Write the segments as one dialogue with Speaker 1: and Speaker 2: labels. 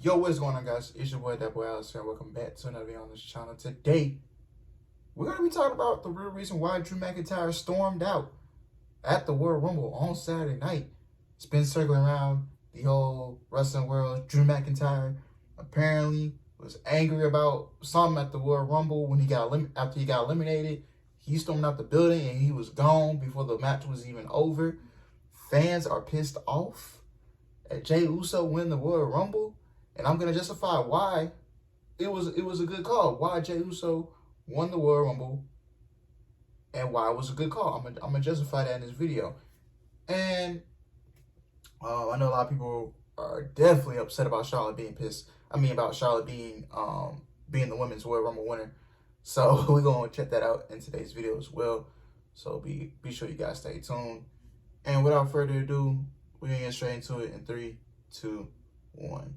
Speaker 1: Yo, what's going on, guys? It's your boy, that boy Alex here. Welcome back to another video on this channel. Today, we're going to be talking about the real reason why Drew McIntyre stormed out at the Royal Rumble on Saturday night. It's been circling around the whole wrestling world. Drew McIntyre apparently was angry about something at the Royal Rumble when after he got eliminated. He stormed out the building and he was gone before the match was even over. Fans are pissed off at Jey Uso winning the Royal Rumble. And I'm going to justify why it was a good call. Why Jey Uso won the Royal Rumble and why it was a good call. I'm going to justify that in this video. And I know a lot of people are definitely upset about Charlotte being about Charlotte being the women's Royal Rumble winner. So we're going to check that out in today's video as well. So be sure you guys stay tuned. And without further ado, we're going to get straight into it in 3, 2, 1.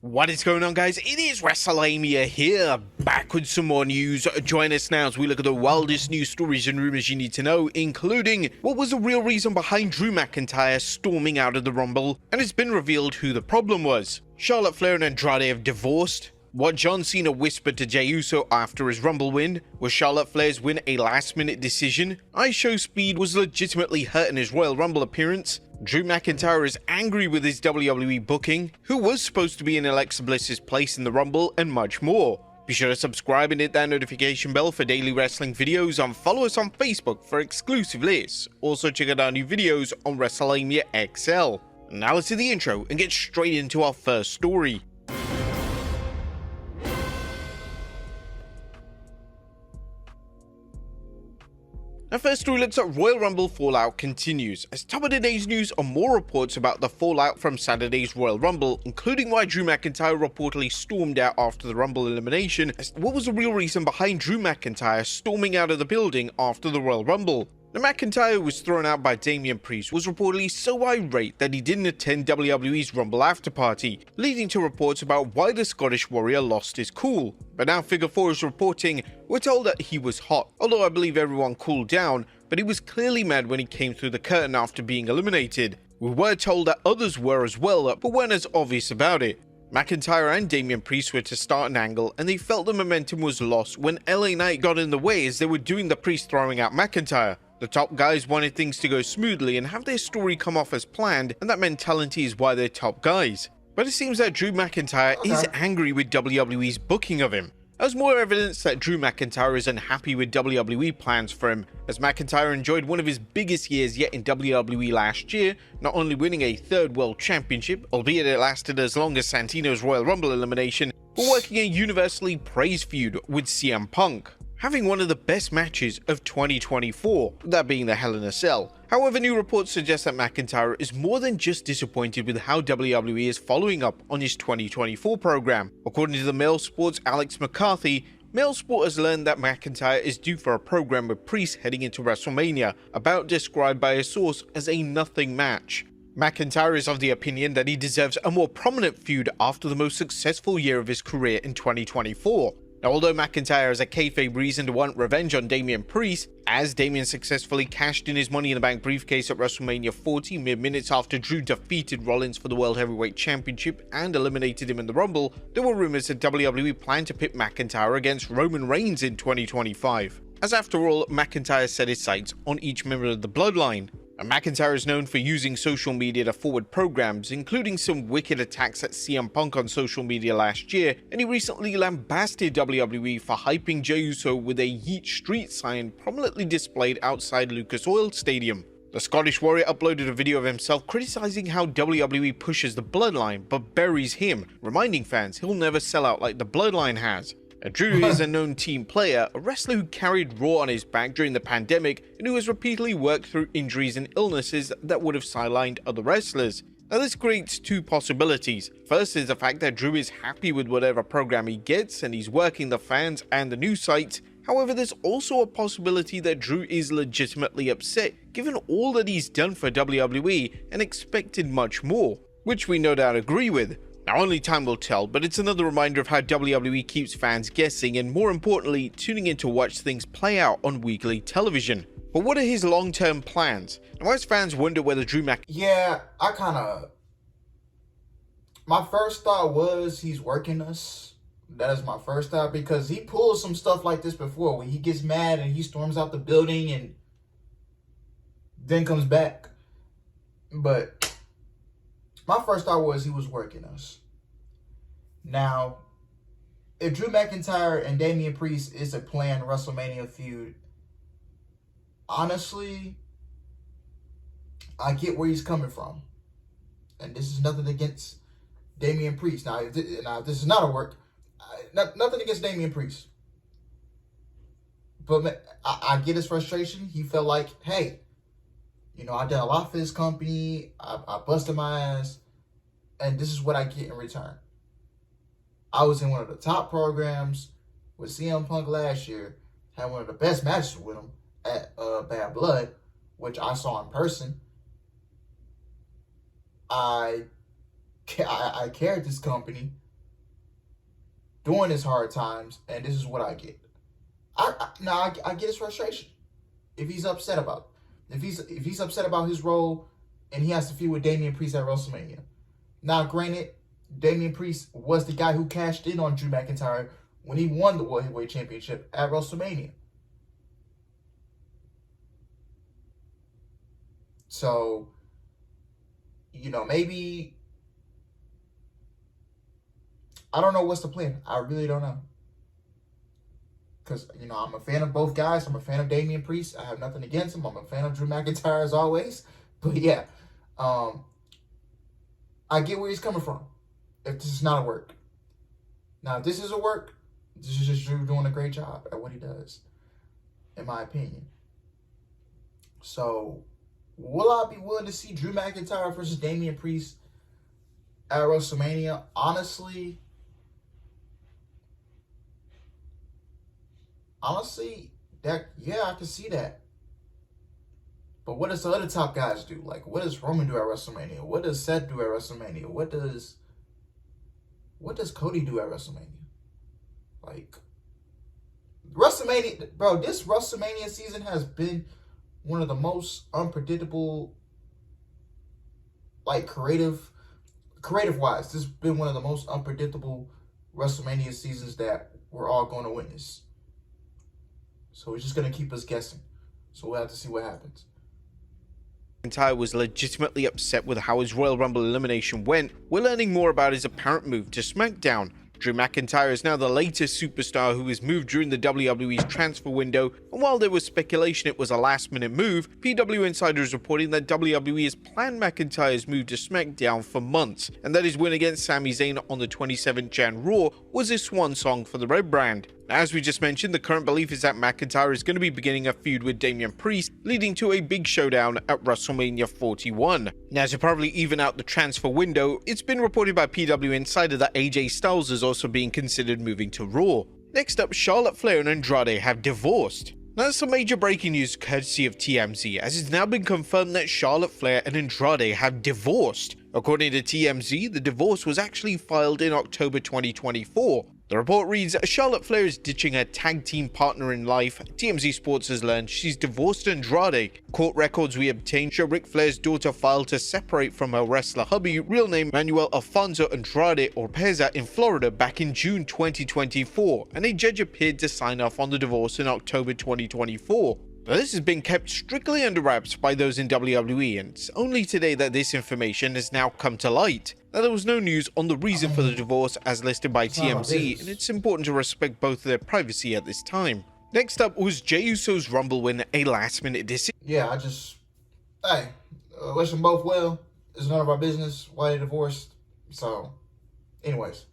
Speaker 2: What is going on, guys? It is WrestleMania here, back with some more news. Join us now as we look at the wildest news stories and rumors you need to know, including what was the real reason behind Drew McIntyre storming out of the Rumble, and it's been revealed who the problem was. Charlotte Flair and Andrade have divorced. What John Cena whispered to Jey Uso after his Rumble win. Was Charlotte Flair's win a last-minute decision? IShow Speed was legitimately hurt in his Royal Rumble appearance. Drew McIntyre is angry with his WWE booking. Who was supposed to be in Alexa Bliss's place in the Rumble? And much more. Be sure to subscribe and hit that notification bell for daily wrestling videos, and follow us on Facebook for exclusive lists. Also check out our new videos on WrestleMania XL. Now let's do the intro and get straight into our first story. Our first story looks at Royal Rumble fallout continues. As top of today's news are more reports about the fallout from Saturday's Royal Rumble, including why Drew McIntyre reportedly stormed out after the Rumble elimination. What was the real reason behind Drew McIntyre storming out of the building after the Royal Rumble? Now, McIntyre was thrown out by Damian Priest was reportedly so irate that he didn't attend WWE's Rumble after party, leading to reports about why the Scottish Warrior lost his cool. But now Figure 4 is reporting we're told that he was hot, although I believe everyone cooled down, but he was clearly mad when he came through the curtain after being eliminated. We were told that others were as well, but weren't as obvious about it. McIntyre and Damian Priest were to start an angle, and they felt the momentum was lost when LA Knight got in the way as they were doing the Priest throwing out McIntyre. The top guys wanted things to go smoothly and have their story come off as planned, and that mentality is why they're top guys. But it seems that Drew McIntyre is angry with WWE's booking of him. There's more evidence that Drew McIntyre is unhappy with WWE plans for him, as McIntyre enjoyed one of his biggest years yet in WWE last year, not only winning a third World Championship, albeit it lasted as long as Santino's Royal Rumble elimination, but working a universally praised feud with CM Punk, having one of the best matches of 2024, that being the Hell in a Cell. However, new reports suggest that McIntyre is more than just disappointed with how WWE is following up on his 2024 program. According to the Mail Sport's Alex McCarthy, Mail Sport has learned that McIntyre is due for a program with Priest heading into WrestleMania, about described by a source as a nothing match. McIntyre is of the opinion that he deserves a more prominent feud after the most successful year of his career in 2024. Now, although McIntyre has a kayfabe reason to want revenge on Damian Priest, as Damian successfully cashed in his Money in the Bank briefcase at WrestleMania 40 mere minutes after Drew defeated Rollins for the World Heavyweight Championship and eliminated him in the Rumble, there were rumors that WWE planned to pit McIntyre against Roman Reigns in 2025. As after all, McIntyre set his sights on each member of the Bloodline. And McIntyre is known for using social media to forward programs, including some wicked attacks at CM Punk on social media last year, and he recently lambasted WWE for hyping Jey Uso with a Yeet Street sign prominently displayed outside Lucas Oil Stadium. The Scottish Warrior uploaded a video of himself criticizing how WWE pushes the Bloodline but buries him, reminding fans he'll never sell out like the Bloodline has. Drew is a known team player, a wrestler who carried Raw on his back during the pandemic and who has repeatedly worked through injuries and illnesses that would have sidelined other wrestlers. Now this creates two possibilities. First is the fact that Drew is happy with whatever program he gets and he's working the fans and the news sites. However, there's also a possibility that Drew is legitimately upset given all that he's done for WWE and expected much more, which we no doubt agree with. Now, only time will tell, but it's another reminder of how WWE keeps fans guessing and, more importantly, tuning in to watch things play out on weekly television. But what are his long-term plans? Now, as fans wonder whether Drew
Speaker 1: Yeah, I kind of My first thought was he's working us. That is my first thought because he pulls some stuff like this before when he gets mad and he storms out the building and then comes back. But my first thought was he was working us. Now, if Drew McIntyre and Damian Priest is a planned WrestleMania feud, honestly, I get where he's coming from. And this is nothing against Damian Priest. Now, if this is not a work, nothing against Damian Priest. But I get his frustration. He felt like, hey, I did a lot for this company. I busted my ass. And this is what I get in return. I was in one of the top programs with CM Punk last year. Had one of the best matches with him at Bad Blood, which I saw in person. I carried this company during his hard times, and this is what I get. I get his frustration. If he's upset about it. If he's upset about his role and he has to feud with Damian Priest at WrestleMania. Now, granted, Damian Priest was the guy who cashed in on Drew McIntyre when he won the World Heavyweight Championship at WrestleMania. So, maybe, I don't know what's the plan. I really don't know. Because, I'm a fan of both guys. I'm a fan of Damian Priest. I have nothing against him. I'm a fan of Drew McIntyre as always. But yeah, I get where he's coming from. If this is not a work. Now, if this is a work, this is just Drew doing a great job at what he does, in my opinion. So, will I be willing to see Drew McIntyre versus Damian Priest at WrestleMania? Honestly, I can see that. But what does the other top guys do? Like, what does Roman do at WrestleMania? What does Seth do at WrestleMania? What does Cody do at WrestleMania? Like, WrestleMania, bro, this WrestleMania season has been one of the most unpredictable, like, creative-wise, this has been one of the most unpredictable WrestleMania seasons that we're all going to witness. So it's just going to keep us guessing. So we'll have to see what happens.
Speaker 2: McIntyre was legitimately upset with how his Royal Rumble elimination went. We're learning more about his apparent move to SmackDown. Drew McIntyre is now the latest superstar who was moved during the WWE's transfer window, and while there was speculation it was a last-minute move, PW Insider is reporting that WWE has planned McIntyre's move to SmackDown for months, and that his win against Sami Zayn on the 27th Jan Raw was his swan song for the Red brand. As we just mentioned, the current belief is that McIntyre is going to be beginning a feud with Damian Priest, leading to a big showdown at WrestleMania 41. Now, to probably even out the transfer window, it's been reported by PW Insider that AJ Styles is also being considered moving to Raw. Next up, Charlotte Flair and Andrade have divorced. Now, that's some major breaking news courtesy of TMZ, as it's now been confirmed that Charlotte Flair and Andrade have divorced. According to TMZ, the divorce was actually filed in October 2024. The report reads, Charlotte Flair is ditching her tag team partner in life. TMZ Sports has learned she's divorced Andrade. Court records we obtained show Ric Flair's daughter filed to separate from her wrestler hubby, real name Manuel Alfonso Andrade Orpeza, in Florida back in June 2024, and a judge appeared to sign off on the divorce in October 2024. Now, this has been kept strictly under wraps by those in WWE, and it's only today that this information has now come to light. Now, there was no news on the reason for the divorce as listed by TMZ, and it's important to respect both their privacy at this time. Next up was Jey Uso's Rumble win, a last-minute decision.
Speaker 1: Yeah, wish them both well. It's none of our business why they divorced. So, anyways.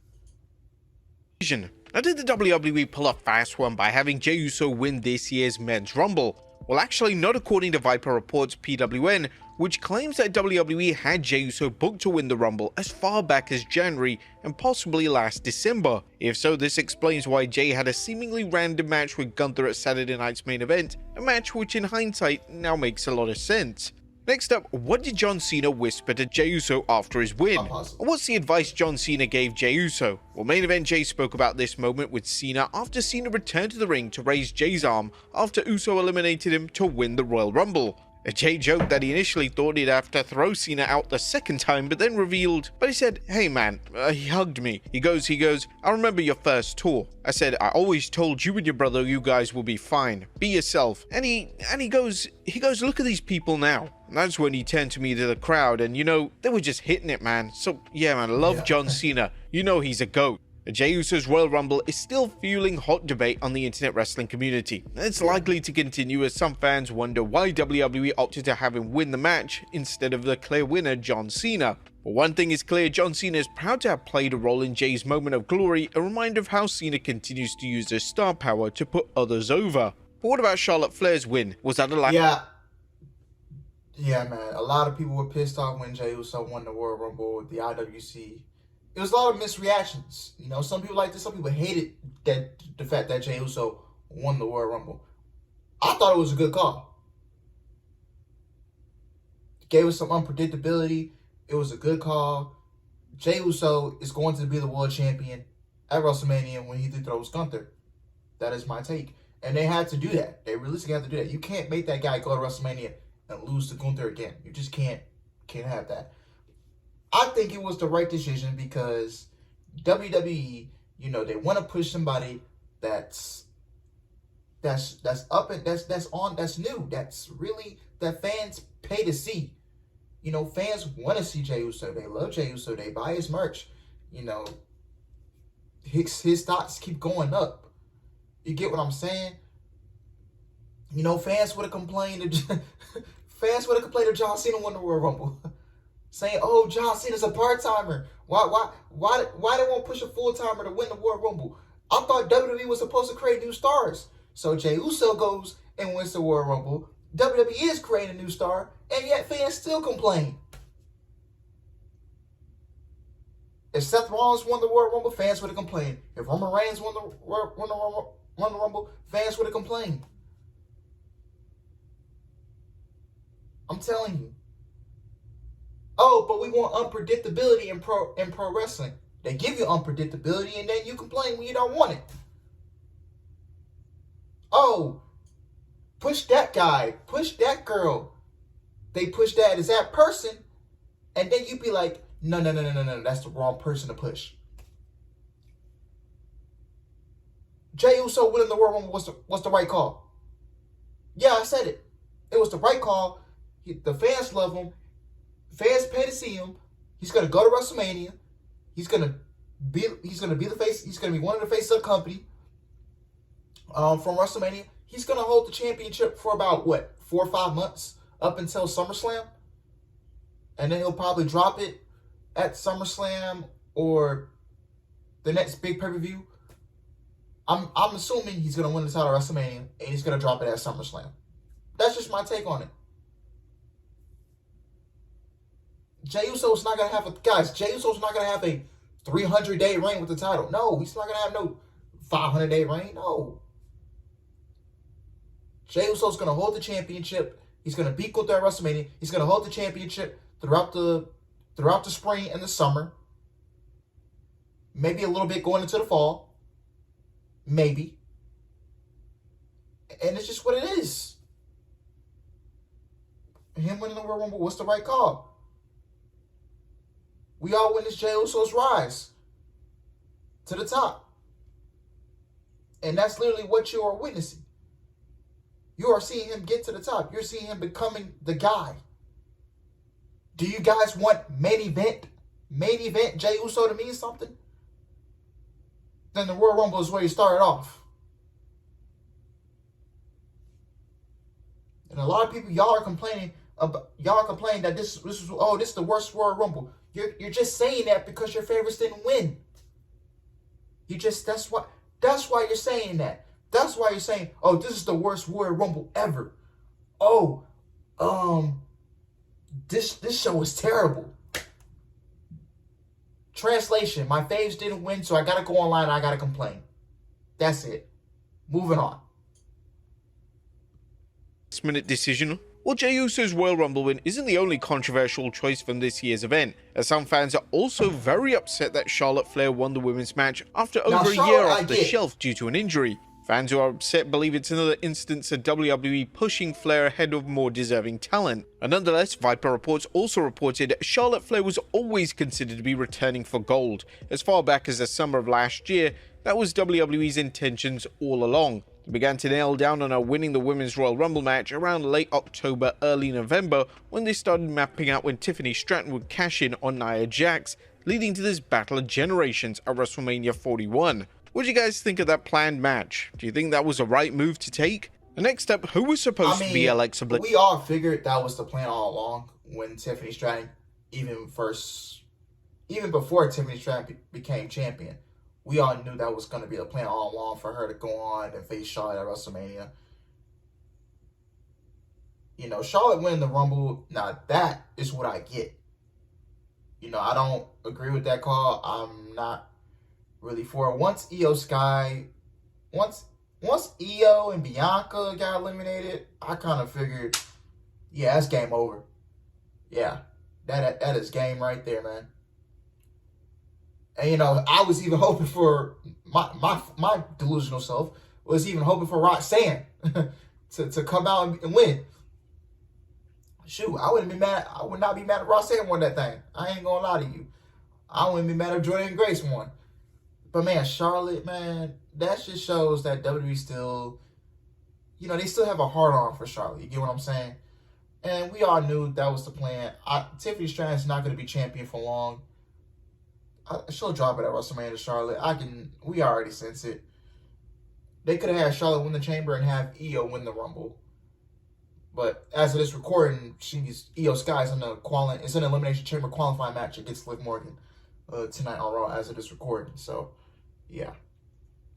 Speaker 2: Now, did the WWE pull a fast one by having Jey Uso win this year's Men's Rumble? Well, actually not according to Viper Reports PWN, which claims that WWE had Jey Uso booked to win the Rumble as far back as January and possibly last December. If so, this explains why Jey had a seemingly random match with Gunther at Saturday Night's Main Event, a match which in hindsight now makes a lot of sense. Next up, what did John Cena whisper to Jey Uso after his win? What's the advice John Cena gave Jey Uso? Well, Main Event Jey spoke about this moment with Cena after Cena returned to the ring to raise Jey's arm after Uso eliminated him to win the Royal Rumble. Jay joked that he initially thought he'd have to throw Cena out the second time, but then revealed, but he said, "Hey man," he hugged me. He goes, "I remember your first tour. I said, I always told you and your brother you guys will be fine. Be yourself." And he goes, "Look at these people now." And that's when he turned to me to the crowd, and they were just hitting it, man. So yeah, man, I love John Cena. He's a GOAT. Jey Uso's Royal Rumble is still fueling hot debate on the internet wrestling community. It's likely to continue as some fans wonder why WWE opted to have him win the match instead of the clear winner, John Cena. But one thing is clear, John Cena is proud to have played a role in Jey's moment of glory, a reminder of how Cena continues to use his star power to put others over. But what about Charlotte Flair's win? Was that a lack?
Speaker 1: Yeah, man. A lot of people were pissed off when Jey Uso won the Royal Rumble with the IWC. It was a lot of misreactions. Some people liked it, some people hated the fact that Jey Uso won the Royal Rumble. I thought it was a good call. It gave us some unpredictability. It was a good call. Jey Uso is going to be the world champion at WrestleMania when he throws Gunther. That is my take. And they had to do that. They realistically had to do that. You can't make that guy go to WrestleMania and lose to Gunther again. You just can't have that. I think it was the right decision because WWE, they want to push somebody that's up and that's new, that's really that fans pay to see. Fans want to see Jey Uso. They love Jey Uso. They buy his merch. His stocks keep going up. You get what I'm saying? Fans would have complained if John Cena won the Royal Rumble. Saying, "Oh, John Cena's a part-timer. Why they won't push a full-timer to win the Royal Rumble?" I thought WWE was supposed to create new stars. So Jey Uso goes and wins the Royal Rumble. WWE is creating a new star, and yet fans still complain. If Seth Rollins won the Royal Rumble, fans would have complained. If Roman Reigns won the Rumble, fans would have complained. I'm telling you. Oh, but we want unpredictability in pro wrestling. They give you unpredictability and then you complain when you don't want it. Oh, push that guy, push that girl. They push that as that person, and then you be like, no, that's the wrong person to push. Jey Uso winning the Royal Rumble was the right call. Yeah, I said it. It was the right call. The fans love him. Fans pay to see him. He's gonna go to WrestleMania. He's gonna be the face. He's gonna be one of the faces of the company. From WrestleMania, he's gonna hold the championship for about 4 or 5 months up until SummerSlam, and then he'll probably drop it at SummerSlam or the next big pay-per-view. I'm assuming he's gonna win the title at WrestleMania and he's gonna drop it at SummerSlam. That's just my take on it. Jey Uso's not gonna have a 300-day reign with the title. No, he's not gonna have no 500-day reign. No. Jey Uso's gonna hold the championship. He's gonna beat Gunther at WrestleMania. He's gonna hold the championship throughout the spring and the summer. Maybe a little bit going into the fall. Maybe. And it's just what it is. Him winning the Royal Rumble was the right call. We all witnessed Jey Uso's rise to the top. And that's literally what you are witnessing. You are seeing him get to the top. You're seeing him becoming the guy. Do you guys want main event Jey Uso to mean something? Then the Royal Rumble is where you started off. And a lot of people, y'all are complaining that this is the worst Royal Rumble. You're just saying that because your favorites didn't win. That's why you're saying that. That's why you're saying, oh, this is the worst Royal Rumble ever. Oh, this show is terrible. Translation, my faves didn't win, so I gotta go online and I gotta complain. That's it. Moving on.
Speaker 2: Last-minute decision. Well, Jey Uso's Royal Rumble win isn't the only controversial choice from this year's event, as some fans are also very upset that Charlotte Flair won the women's match after over a year off the shelf due to an injury. Fans who are upset believe it's another instance of WWE pushing Flair ahead of more deserving talent. And nonetheless, Viper Reports also reported Charlotte Flair was always considered to be returning for gold. As far back as the summer of last year, that was WWE's intentions all along. They began to nail down on her winning the Women's Royal Rumble match around late October, early November, when they started mapping out when Tiffany Stratton would cash in on Nia Jax, leading to this battle of generations at WrestleMania 41. What do you guys think of that planned match? Do you think that was the right move to take? And next up, who was supposed to be Alexa Bliss?
Speaker 1: We all figured that was the plan all along when Tiffany Stratton, even before Tiffany Stratton became champion. We all knew that was going to be the plan all along for her to go on and face Charlotte at WrestleMania. You know, Charlotte winning the Rumble, now that is what I get. You know, I don't agree with that call. I'm not really for it. Once Io and Bianca got eliminated, I kind of figured, yeah, that's game over. Yeah, that is game right there, man. And you know, I was even hoping for my delusional self was even hoping for Roxanne to come out and win. Shoot, I would not be mad if Roxanne won that thing. I ain't gonna lie to you. I wouldn't be mad if Jordan Grace won. But man, Charlotte, man, that just shows that WWE still, you know, they still have a hard on for Charlotte. You get what I'm saying? And we all knew that was the plan. Tiffany Stratton's not going to be champion for long. She'll drop it at WrestleMania to Charlotte. We already sense it. They could have had Charlotte win the Chamber and have Io win the Rumble. But as of this recording, Io Sky's in it's an Elimination Chamber qualifying match against Liv Morgan tonight on Raw as of this recording. So, yeah.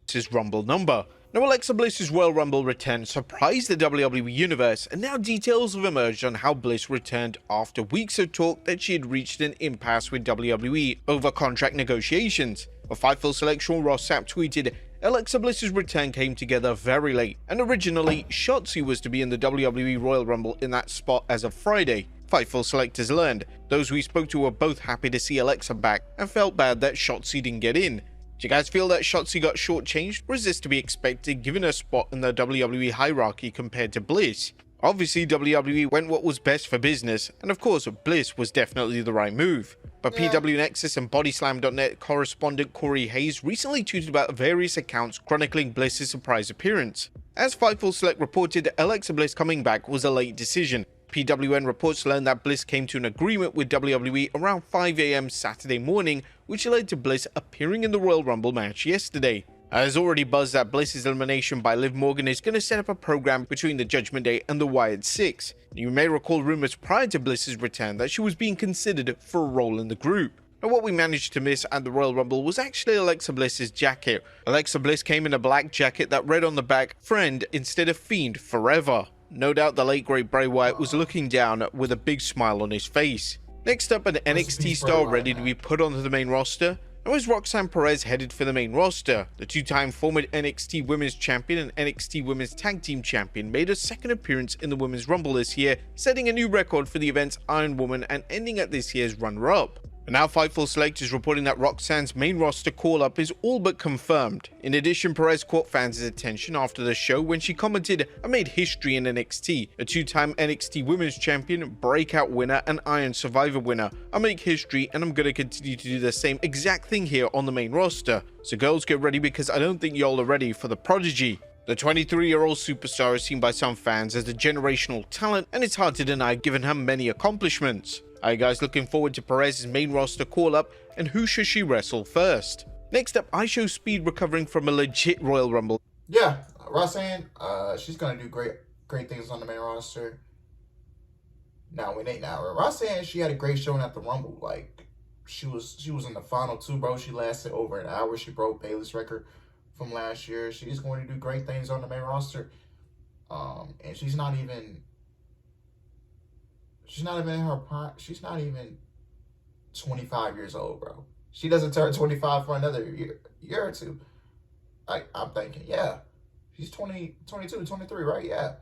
Speaker 2: His Rumble number. Now, Alexa Bliss's Royal Rumble return surprised the WWE Universe, and now details have emerged on how Bliss returned after weeks of talk that she had reached an impasse with WWE over contract negotiations. A Fightful Selection Ross Sapp tweeted, Alexa Bliss's return came together very late, and originally, Shotzi was to be in the WWE Royal Rumble in that spot as of Friday. Fightful Selectors learned. Those we spoke to were both happy to see Alexa back, and felt bad that Shotzi didn't get in. Do you guys feel that Shotzi got shortchanged, or is this to be expected given her spot in the WWE hierarchy compared to Bliss? Obviously, WWE went what was best for business, and of course, Bliss was definitely the right move. But PW Nexus and Bodyslam.net correspondent Corey Hayes recently tweeted about various accounts chronicling Bliss's surprise appearance. As Fightful Select reported, Alexa Bliss coming back was a late decision. PWN reports learned that Bliss came to an agreement with WWE around 5 AM Saturday morning, which led to Bliss appearing in the Royal Rumble match yesterday. As already buzzed that Bliss's elimination by Liv Morgan is going to set up a program between the Judgment Day and the Wyatt Six. You may recall rumors prior to Bliss's return that she was being considered for a role in the group. Now, what we managed to miss at the Royal Rumble was actually Alexa Bliss's jacket. Alexa Bliss came in a black jacket that read on the back, "Friend" instead of "Fiend" forever. No doubt the late great Bray Wyatt was looking down with a big smile on his face. Next up, an NXT star ready to be put onto the main roster. Now, is Roxanne Perez headed for the main roster? The two-time former NXT Women's Champion and NXT Women's Tag Team Champion made her second appearance in the Women's Rumble this year, setting a new record for the event's Iron Woman and ending at this year's runner-up. And now Fightful Select is reporting that Roxanne's main roster call-up is all but confirmed. In addition, Perez caught fans' attention after the show when she commented, "I made history in NXT, a two-time NXT Women's Champion, Breakout winner, and Iron Survivor winner. I make history and I'm gonna continue to do the same exact thing here on the main roster. So girls, get ready because I don't think y'all are ready for the prodigy." The 23-year-old superstar is seen by some fans as a generational talent, and it's hard to deny given her many accomplishments. Are you guys looking forward to Perez's main roster call-up, and who should she wrestle first? Next up, I Show Speed recovering from a legit Royal Rumble.
Speaker 1: Yeah, Roxanne, she's gonna do great things on the main roster. Roxanne, she had a great showing at the Rumble. Like, she was in the final two, bro. She lasted over an hour. She broke Bayley's record from last year. She's going to do great things on the main roster. And she's not even in her prime. She's not even 25 years old, bro. She doesn't turn 25 for another year or two. I'm thinking, yeah. She's 22, 23, right? Yeah.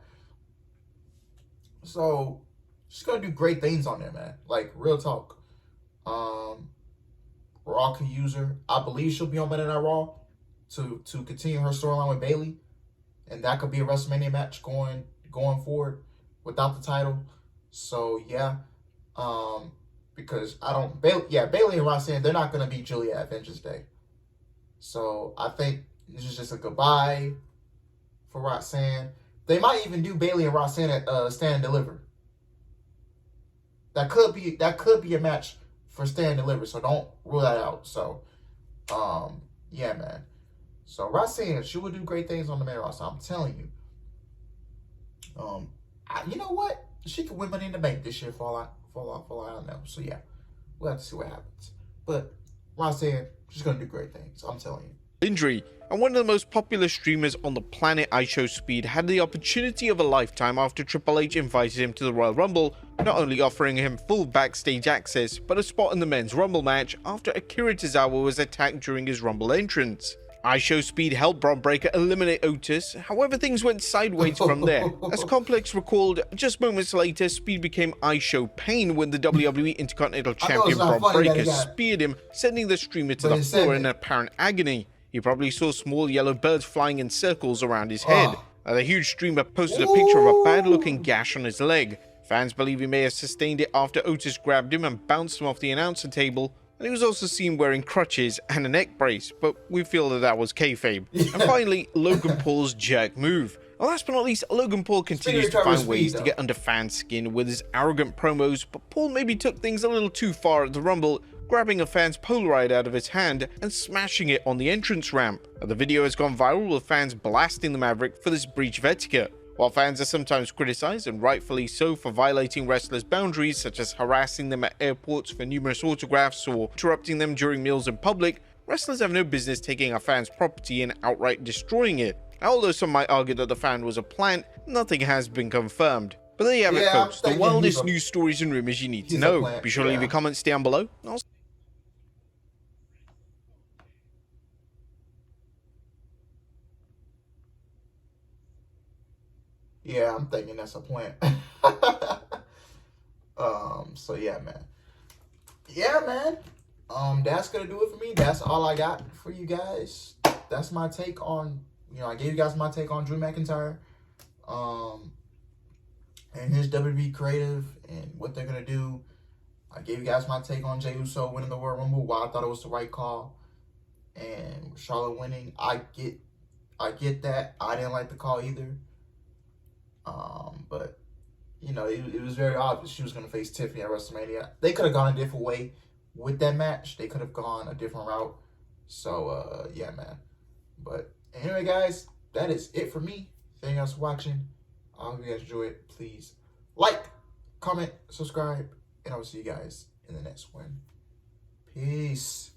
Speaker 1: So she's gonna do great things on there, man. Like, real talk. Raw can use her. I believe she'll be on Monday Night Raw to continue her storyline with Bayley. and that could be a WrestleMania match going forward without the title. So yeah, because Bailey and Roxanne, they're not gonna beat Julia at Vengeance Day. So I think this is just a goodbye for Roxanne. They might even do Bailey and Roxanne at Stand and Deliver. That could be a match for Stand and Deliver. So don't rule that out. So yeah, man. So Roxanne, she will do great things on the main roster. I'm telling you. You know what? She could win Money in the Bank this year for all I don't know. So yeah, we'll have to see what happens. But Roxanne, she's gonna do great things. I'm telling you.
Speaker 2: Injury, and one of the most popular streamers on the planet, IShowSpeed, had the opportunity of a lifetime after Triple H invited him to the Royal Rumble, not only offering him full backstage access, but a spot in the men's Rumble match after Akira Tozawa was attacked during his Rumble entrance. IShowSpeed helped Bron Breakker eliminate Otis, however things went sideways from there. As Complex recalled, just moments later, Speed became iShow Pain when the WWE Intercontinental Champion Bron Breakker speared him, sending the streamer to the floor in apparent agony. He probably saw small yellow birds flying in circles around his head. The huge streamer posted a picture of a bad-looking gash on his leg. Fans believe he may have sustained it after Otis grabbed him and bounced him off the announcer table. And he was also seen wearing crutches and a neck brace, but we feel that was kayfabe. And finally, Logan Paul's jerk move. And last but not least, Logan Paul continues to find ways to get under fans' skin with his arrogant promos, but Paul maybe took things a little too far at the Rumble, grabbing a fan's Polaroid out of his hand and smashing it on the entrance ramp. The video has gone viral with fans blasting the Maverick for this breach of etiquette. While fans are sometimes criticized, and rightfully so, for violating wrestlers' boundaries, such as harassing them at airports for numerous autographs or interrupting them during meals in public, wrestlers have no business taking a fan's property and outright destroying it. Although some might argue that the fan was a plant, nothing has been confirmed. But there you have it, folks, the wildest news stories and rumors you need to know. Be sure to leave your comments down below.
Speaker 1: Yeah, I'm thinking that's a plant. So yeah, man. Yeah, man. That's gonna do it for me. That's all I got for you guys. That's my take on, I gave you guys my take on Drew McIntyre. And his WWE creative and what they're gonna do. I gave you guys my take on Jey Uso winning the Royal Rumble, why I thought it was the right call. And Charlotte winning, I get that. I didn't like the call either. But it was very obvious she was going to face Tiffany at WrestleMania. They could have gone a different way with that match. They could have gone a different route. So, yeah, man. But anyway, guys, that is it for me. Thank you guys for watching. I hope you guys enjoy it. Please like, comment, subscribe, and I will see you guys in the next one. Peace.